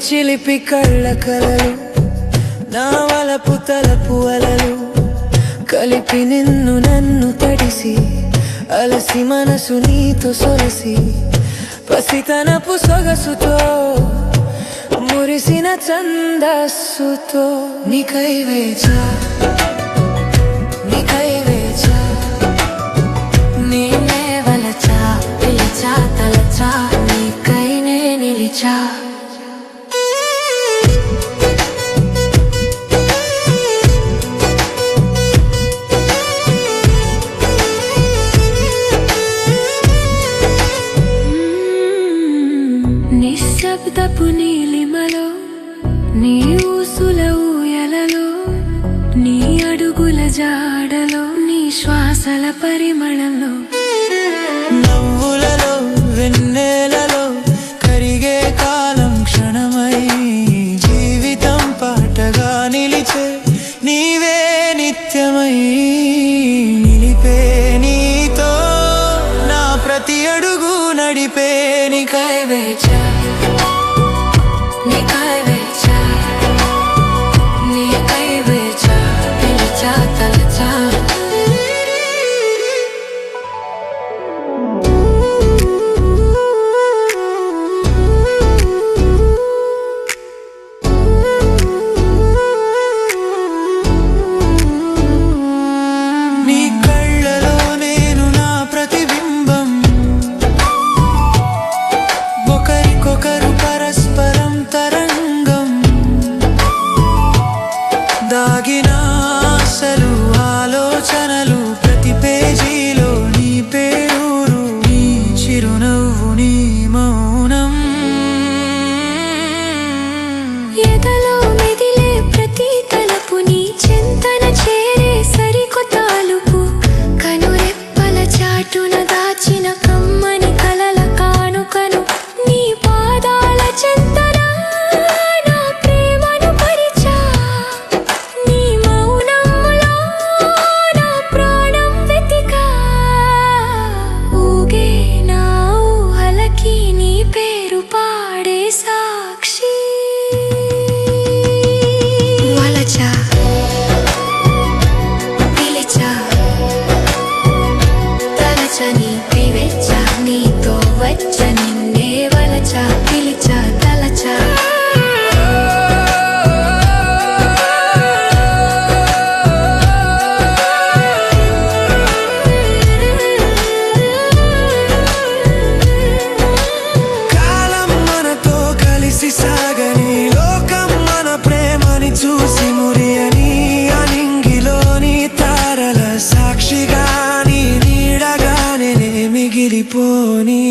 చిలిపి కళ్ళ కలలు నా వలపు తలపు అలలు కలిపి నన్ను తడిసి అలసి మనసు నీతో సొలసి పసితనపు సొగసుతో మురిసిన ఛందస్సుతో నీకై వేచా నేనే వలచా పిలిచా తలచా నీకై నే నిలిచా నిశ్శబ్దపు నీలిమలో నీ ఊసుల ఊయలలో నీ అడుగుల జాడలో నీ శ్వాసల పరిమళంలో నవ్వులలో వెన్నెలలో కరిగే కాలం క్షణమై జీవితం పాటగా నిలిచే నీవే నిత్యమై నిలిపే నీతో నా ప్రతి అడుగు నడిపే నీకై వేచా పిలిచా తలచా నీ కళ్ళలో నేను నా ప్రతిబింబం ఒకరికొకరు పరస్పరం తరంగం దాగిన ఆశలు ఆలోచనలు ప్రతి పేజీలో నీ పేరూరు నీ చిరునవ్వు నీ మౌనం ఎదలో మెదిలే ప్రతి తలపు నీ చింతన చేరే సరికొత్త అలుపు కనురెప్పల చాటున దాచిన కమ్మని కలల కానుకను నీ పాదాల చెంతన నా ప్రేమను పరిచా నీ మౌనంలో నా ప్రాణం వెతికా ఊగే నా ఊహలకి నీ పేరు పాడే సాక్షి వలచా పిలిచా తలచా నీకై వేచా నీతో వచ్చ నిన్నే వలచా పిలిచా తలచా కాలం మనతో కలిసి సాగని లోకం మన ప్రేమని చూసి మురియని అనింగిలోని తారల సాక్షిగా నీ నీడగానే మిగిలిపోని